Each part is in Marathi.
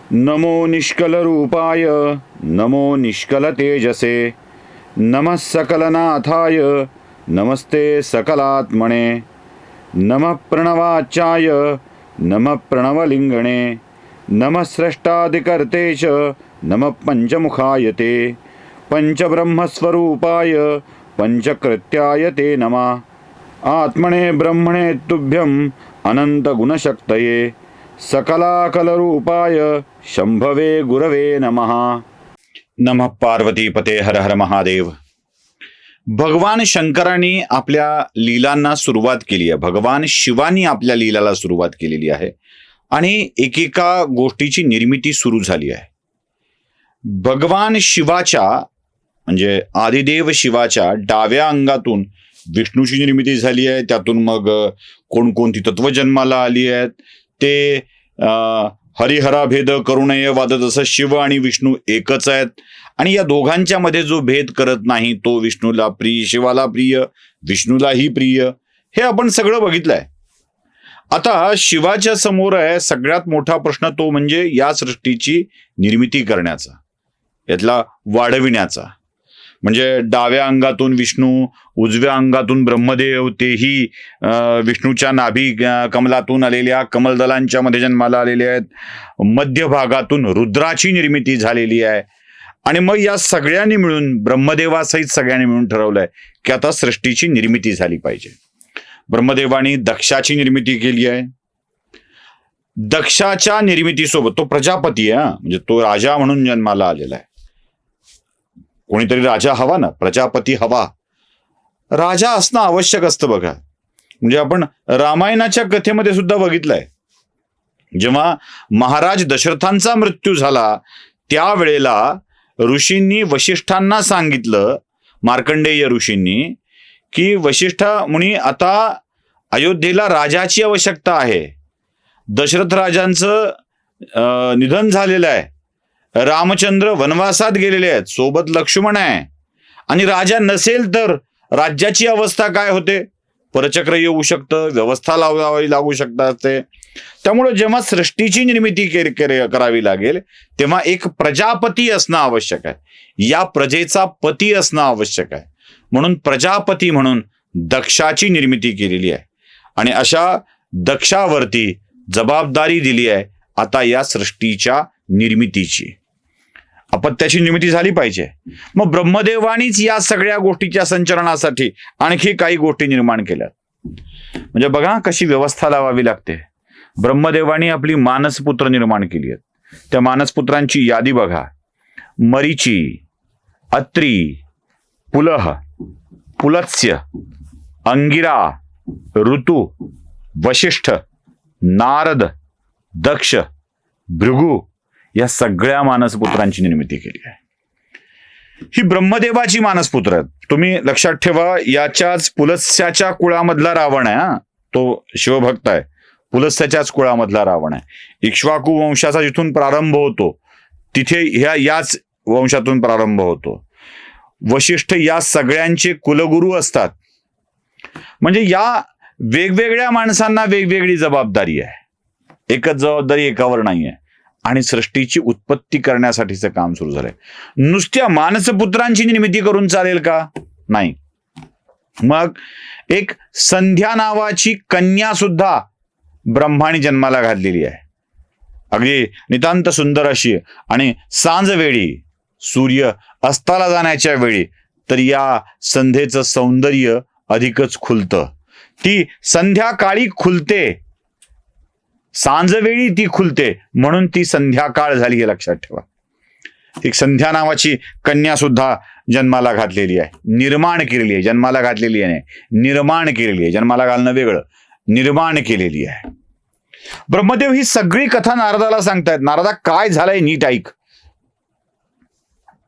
नमो निष्कलरूपाय नमो निष्कलतेजसे नमः सकलनाथाय नमस्ते सकलात्मने नमः प्रणवाचाय नमः प्रणवलिंगणे नमः स्रष्टादिकर्ते च नमः पंचमुखाय ते पंचब्रह्मस्वरूपाय पंचकृत्याय ते नमः आत्मने ब्रह्मणे तुभ्यं अनंतगुणशक्तये सकलाकलरूपाय शंभवे गुरवे नमः. नमः पार्वतीपते हर हर महादेव. भगवान शंकरांनी आपल्या लीलांना सुरुवात केली आहे. भगवान शिवानी आपल्या लीलाला सुरुवात केलेली आहे आणि एकेका गोष्टीची निर्मिती सुरू झाली आहे. भगवान शिवाच्या म्हणजे आदिदेव शिवाच्या डाव्या अंगातून विष्णूची निर्मिती झाली आहे. त्यातून मग कोणकोणती तत्व जन्माला आली आहेत ते हरिहरा भेद करू नये वाद, जसं शिव आणि विष्णू एकच आहेत आणि या दोघांच्या मध्ये जो भेद करत नाही तो विष्णूला प्रिय, शिवाला प्रिय, विष्णूलाही प्रिय, हे आपण सगळं बघितलंय. आता शिवाच्या समोर आहे सगळ्यात मोठा प्रश्न, तो म्हणजे या सृष्टीची निर्मिती करण्याचा, यातला वाढविण्याचा. म्हणजे डाव्या अंगातून विष्णू, उजव्या अंगातून ब्रह्मदेव, तेही विष्णूच्या नाभी कमलातून आलेल्या कमलदलांच्या मध्ये जन्माला आलेले आहेत. मध्य भागातून रुद्राची निर्मिती झालेली आहे. आणि मग या सगळ्यांनी मिळून, ब्रह्मदेवासहित सगळ्यांनी मिळून ठरवलंय की आता सृष्टीची निर्मिती झाली पाहिजे. ब्रह्मदेवानी दक्षाची निर्मिती केली आहे. दक्षाच्या निर्मितीसोबत, तो प्रजापती आहे, म्हणजे तो राजा म्हणून जन्माला आलेला आहे. कोणीतरी राजा हवा ना, प्रजापती हवा. राजा असणं आवश्यक असतं बघा. म्हणजे आपण रामायणाच्या कथेमध्ये सुद्धा बघितलंय, जेव्हा महाराज दशरथांचा मृत्यू झाला त्यावेळेला ऋषींनी वशिष्ठांना सांगितलं, मार्कंडेय ऋषींनी, की वशिष्ठ मुनी, आता अयोध्येला राजाची आवश्यकता आहे. दशरथ राजांचं निधन झालेलं आहे, रामचंद्र वनवासात गेलेले आहेत, सोबत लक्ष्मण आहे, आणि राजा नसेल तर राज्याची अवस्था काय होते, परचक्र येऊ शकतं, व्यवस्था लावावी लागू शकते. त्यामुळे जेव्हा सृष्टीची निर्मिती करावी लागेल तेव्हा एक प्रजापती असणं आवश्यक आहे, या प्रजेचा पती असणं आवश्यक आहे. म्हणून प्रजापती म्हणून दक्षाची निर्मिती केलेली आहे आणि अशा दक्षावरती जबाबदारी दिली आहे आता या सृष्टीच्या निर्मितीची. अपत्याची निर्मिती झाली पाहिजे. मग ब्रह्मदेवानीच या सगळ्या गोष्टीच्या संचलनासाठी आणखी काही गोष्टी निर्माण केल्या. म्हणजे बघा कशी व्यवस्था लावावी लागते. ब्रह्मदेवानी आपली मानसपुत्र निर्माण केली आहेत. त्या मानसपुत्रांची यादी बघा: मरीची, अत्री, पुलह, पुलत्स्य, अंगिरा, ऋतू, वशिष्ठ, नारद, दक्ष, भृगु, या सगळ्या मानसपुत्रांची निर्मिती केली आहे. ही ब्रह्मदेवाची मानसपुत्र आहेत. तुम्ही लक्षात ठेवा, याच्याच पुलस्याच्या कुळामधला रावण आहे. तो शिवभक्त आहे. पुलस्याच्याच कुळामधला रावण आहे. इक्ष्वाकू वंशाचा जिथून प्रारंभ होतो तिथे याच वंशातून प्रारंभ होतो. वशिष्ठ या सगळ्यांचे कुलगुरू असतात. म्हणजे या वेगवेगळ्या माणसांना वेगवेगळी जबाबदारी आहे. एकच जबाबदारी एकावर नाही आहे. आणि सृष्टीची उत्पत्ती करण्यासाठीचं काम सुरू झालंय. नुसत्या मानसपुत्रांची निर्मिती करून चालेल का? नाही. मग एक संध्या नावाची कन्या सुद्धा ब्रह्माने जन्माला घातलेली आहे. अगदी नितांत सुंदर अशी. आणि सांजवेळी, सूर्य अस्ताला जाण्याच्या वेळी तर या संध्येचं सौंदर्य अधिकच खुलतं. ती संध्याकाळी खुलते, सांजवेळी ती खुलते, म्हणून ती संध्याकाळ झाली हे लक्षात ठेवा. एक संध्या नावाची कन्या सुद्धा जन्माला घातलेली आहे, निर्माण केलेली आहे. जन्माला घातलेली आहे, निर्माण केलेली आहे. जन्माला घालणं वेगळं, निर्माण केलेली आहे. ब्रह्मदेव ही सगळी कथा नारदाला सांगतायत. नारदा काय झालंय नीट ऐक.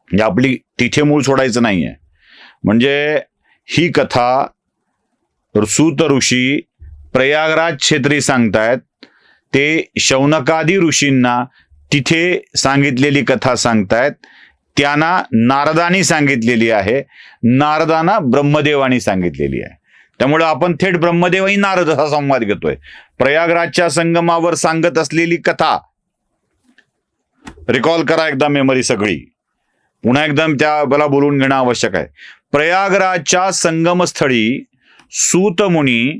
म्हणजे आपली तिथे मूळ सोडायचं नाहीये. म्हणजे ही कथा सूत ऋषी प्रयागराज क्षेत्री सांगतायत. ते शौनकादी ऋषींना तिथे सांगितलेली कथा सांगतायत. त्यांना नारदानी सांगितलेली आहे, नारदांना ब्रह्मदेवानी सांगितलेली आहे. त्यामुळे आपण थेट ब्रह्मदेव आणि नारद असा संवाद घेतोय. प्रयागराजच्या संगमावर सांगत असलेली कथा रिकॉल करा एकदा मेमरी सगळी, पुन्हा एकदम त्याला बोलून घेणं आवश्यक आहे. प्रयागराजच्या संगमस्थळी सूत मुनी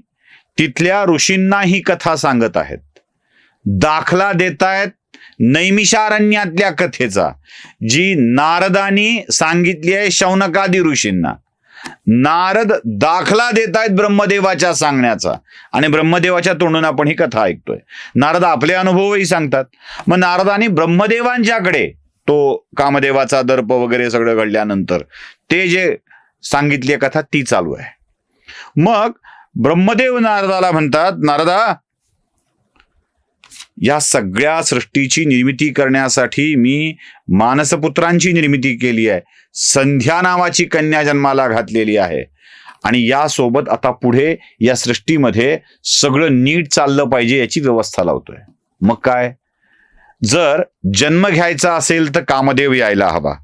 तिथल्या ऋषींना ही कथा सांगत आहेत. दाखला देतायत नैमिषारण्यातल्या कथेचा, जी नारदानी सांगितली आहे शौनकादी ऋषींना. नारद दाखला देतायत ब्रह्मदेवाच्या सांगण्याचा, आणि ब्रह्मदेवाच्या तोंडून आपण ही कथा ऐकतोय. नारद आपले अनुभवही सांगतात. मग नारदानी ब्रह्मदेवांच्याकडे तो कामदेवाचा दर्प वगैरे सगळं घडल्यानंतर ते जे सांगितली कथा ती चालू आहे. मग ब्रह्मदेव नारदाला म्हणतात, नारदा, या सगळ्या सृष्टीची निर्मिती करण्यासाठी मी मानसपुत्रांची निर्मिती केली आहे, संध्या नावाची कन्या जन्माला घातलेली आहे, आणि यासोबत आता पुढे या सृष्टीमध्ये सगळं नीट चाललं पाहिजे याची व्यवस्था लावतोय. मग काय, जर जन्म घ्यायचा असेल तर कामदेव यायला हवा,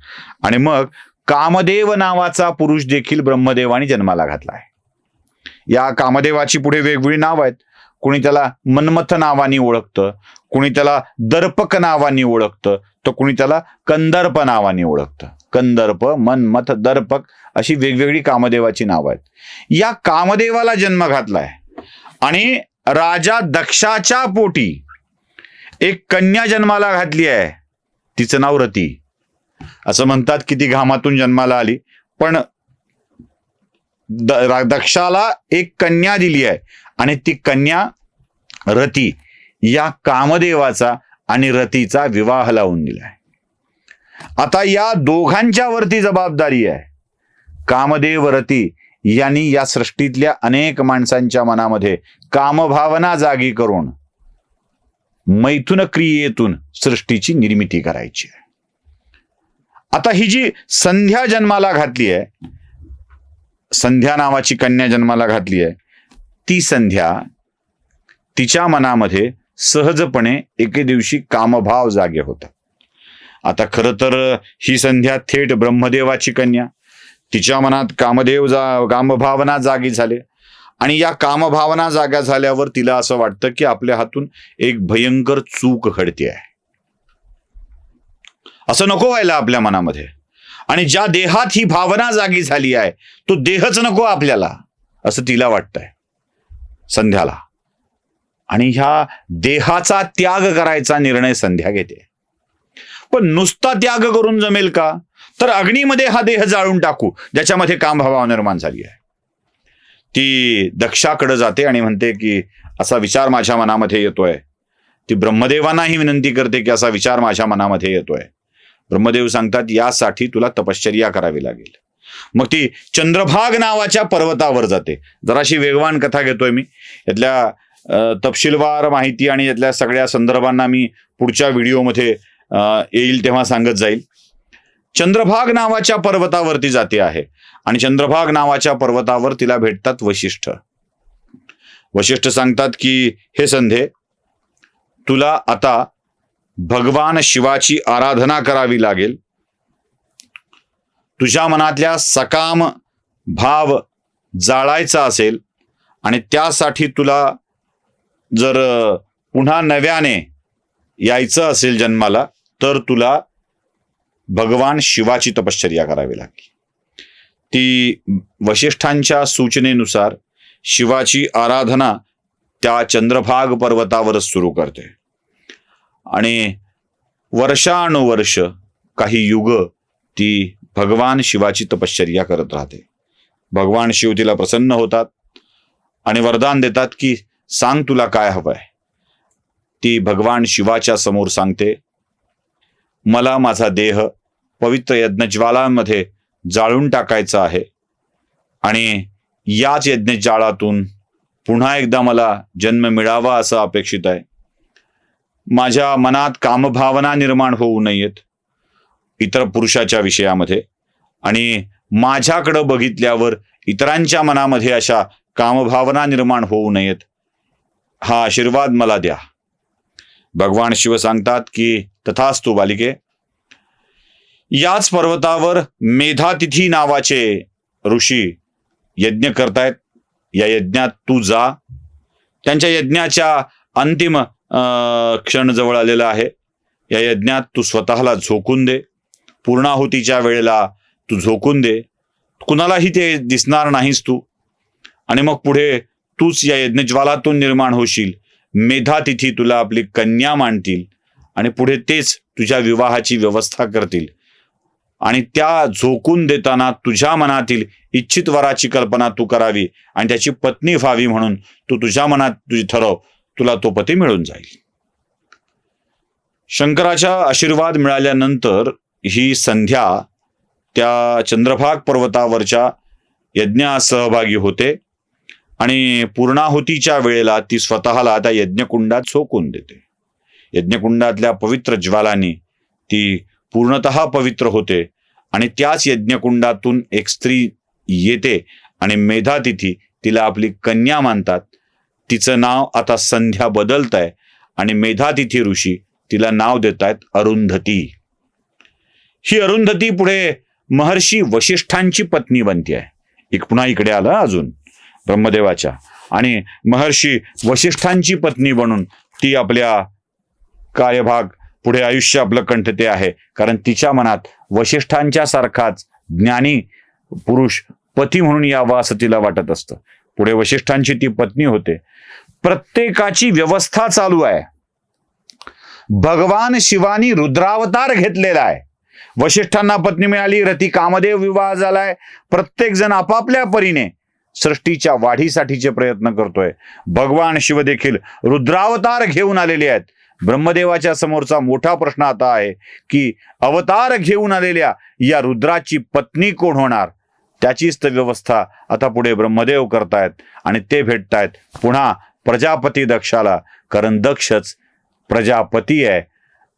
आणि मग कामदेव नावाचा पुरुष देखील ब्रह्मदेवाने जन्माला घातलाय. या कामदेवाची पुढे वेगवेगळी नाव आहेत. कुणी त्याला मन्मथ नावाने ओळखतं, कुणी त्याला दर्पक नावाने ओळखतं, तर कुणी त्याला कंदर्प नावाने ओळखतं. कंदर्प, मन्मथ, दर्पक अशी वेगवेगळी कामदेवाची नावं आहेत. या कामदेवाला जन्म घातलाय, आणि राजा दक्षाच्या पोटी एक कन्या जन्माला घातली आहे, तिचं नाव रती. असं म्हणतात की ती घामातून जन्माला आली, पण दक्षाला एक कन्या दिली आहे, आणि ती कन्या रती. या कामदेवाचा आणि रतीचा विवाह लावून दिलाय. आता या दोघांच्या वरती जबाबदारी आहे. कामदेव, रती यांनी या सृष्टीतल्या अनेक माणसांच्या मनामध्ये कामभावना जागी करून मैथुन क्रियेतून सृष्टीची निर्मिती करायची आहे. आता ही जी संध्या जन्माला घातली आहे, संध्या नावाची कन्या जन्माला घातली आहे, ती संध्या तिच्या मनामध्ये सहजपणे एके दिवशी कामभाव जागे होता. आता खरं तर ही संध्या थेट ब्रह्मदेवाची कन्या, तिच्या मनात कामभावना जागी झाले, आणि या कामभावना जागा झाल्यावर तिला असं वाटतं की आपल्या हातून एक भयंकर चूक घडते आहे. असं नको व्हायला आपल्या मनामध्ये, आणि ज्या देहात ही भावना जागी झाली आहे तो देहच नको आपल्याला, असं तिला वाटतंय संध्याला. आणि ह्या देहाचा त्याग करायचा निर्णय संध्या घेते. पण नुसता त्याग करून जमेल का, तर अग्नीमध्ये हा देह जाळून टाकू ज्याच्यामध्ये कामभाव निर्माण झाली आहे. ती दक्षाकडे जाते आणि म्हणते की असा विचार माझ्या मनामध्ये येतोय. ती ब्रह्मदेवांनाही विनंती करते की असा विचार माझ्या मनामध्ये येतोय. ब्रह्मदेव सांगतात, यासाठी तुला तपश्चर्या करावी लागेल. मग ती चंद्रभाग नावाच्या पर्वतावर जाते. जराशी वेगवान कथा घेतोय मी, यातल्या तपशीलवार माहिती आणि यातल्या सगळ्या संदर्भांना मी पुढच्या व्हिडिओमध्ये येईल तेव्हा सांगत जाईल. चंद्रभाग नावाच्या पर्वतावरती जाते आहे, आणि चंद्रभाग नावाच्या पर्वतावर तिला भेटतात वशिष्ठ. वशिष्ठ सांगतात की हे संध्ये, तुला आता भगवान शिवाची आराधना करावी लागेल. तुझ्या मनातल्या सकाम भाव जाळायचा असेल, आणि त्यासाठी तुला जर पुन्हा नव्याने यायचं असेल जन्माला, तर तुला भगवान शिवाची तपश्चर्या करावी लागेल. ती वशिष्ठांच्या सूचनेनुसार शिवाची आराधना त्या चंद्रभाग पर्वतावरच सुरू करते, आणि वर्षानुवर्ष काही युग ती भगवान शिवाची तपश्चर्या करत राहते. भगवान शिव तिला प्रसन्न होतात आणि वरदान देतात की सांग तुला काय हवंय. ती भगवान शिवाच्या समोर सांगते, मला माझा देह पवित्र यज्ञज्वालांमध्ये जाळून टाकायचा आहे, आणि याच यज्ञज्वाळातून पुन्हा एकदा मला जन्म मिळावा असं अपेक्षित आहे. माझ्या मनात कामभावना निर्माण होऊ नयेत इतर पुरुषाच्या विषयामध्ये, आणि माझ्याकडं बघितल्यावर इतरांच्या मनामध्ये अशा कामभावना निर्माण होऊ नयेत, हा आशीर्वाद मला द्या. भगवान शिव सांगतात की तथास्तु बालिके. याच पर्वतावर मेधातिथी नावाचे ऋषी यज्ञ करतायत. या यज्ञात तू जा. त्यांच्या यज्ञाच्या अंतिम क्षण जवळ आलेला आहे. या यज्ञात तू स्वतःला झोकून दे. पूर्णाहुतीच्या वेळेला तू झोकून दे. कुणालाही ते दिसणार नाहीस तू. आणि मग पुढे तूच या यज्ञज्वालातून निर्माण होशील. मेधातिथी तुला आपली कन्या मानतील आणि पुढे तेच तुझ्या विवाहाची व्यवस्था करतील. आणि त्या झोकून देताना तुझ्या मनातील इच्छित वराची कल्पना तू करावी आणि त्याची पत्नी व्हावी म्हणून तू तुझ्या मनात तुझी ठरव. तुला तो पती मिळून जाईल. शंकराच्या आशीर्वाद मिळाल्यानंतर ही संध्या त्या चंद्रभाग पर्वतावरच्या यज्ञात सहभागी होते आणि पूर्णाहुतीच्या वेळेला ती स्वतःला त्या यज्ञकुंडात झोकून देते. यज्ञकुंडातल्या पवित्र ज्वालांनी ती पूर्णतः पवित्र होते आणि त्याच यज्ञकुंडातून एक स्त्री येते आणि मेधातिथी तिला आपली कन्या मानतात. तिचं नाव आता संध्या बदलत आहे आणि मेधातिथी ऋषी तिला नाव देत आहेत अरुंधती. ही अरुंधती पुढे महर्षी वशिष्ठांची पत्नी बनते आहे. पुन्हा इकडे आलं अजून ब्रह्मदेवाच्या आणि महर्षी वशिष्ठांची पत्नी बनून ती आपल्या कार्यभाग पुढे आयुष्य आपलं कंठते आहे. कारण तिच्या मनात वशिष्ठांच्या सारखाच ज्ञानी पुरुष पती म्हणून यावा असं तिला वाटत असतं. पुढे वशिष्ठांची ती पत्नी होते. प्रत्येकाची व्यवस्था चालू आहे. भगवान शिवानी रुद्रावतार घेतलेला आहे. वशिष्ठांना पत्नी मिळाली, रती कामदेव विवाह झालाय. प्रत्येक जण आपापल्या परीने सृष्टीच्या वाढीसाठीचे प्रयत्न करतोय. भगवान शिव देखील रुद्रावतार घेऊन आलेले आहेत. ब्रह्मदेवाच्या समोरचा मोठा प्रश्न आता आहे की अवतार घेऊन आलेल्या या रुद्राची पत्नी कोण होणार. त्याचीच तर व्यवस्था आता पुढे ब्रह्मदेव करतायत आणि ते भेटतायत पुन्हा प्रजापती दक्षाला. कारण दक्षच प्रजापती आहे.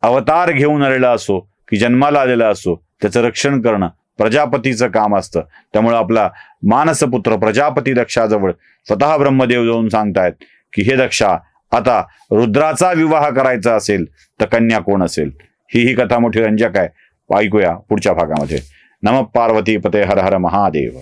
अवतार घेऊन आलेला असो की जन्माला आलेला असो त्याचं रक्षण करणं प्रजापतीचं काम असतं. त्यामुळे आपला मानसपुत्र प्रजापती दक्षाजवळ स्वतः ब्रह्मदेव जाऊन सांगतायत की हे दक्षा, आता रुद्राचा विवाह करायचा असेल तर कन्या कोण असेल. ही कथा मोठी रंजक आहे. ऐकूया पुढच्या भागामध्ये. नमः पार्वती पते हर हर महादेव.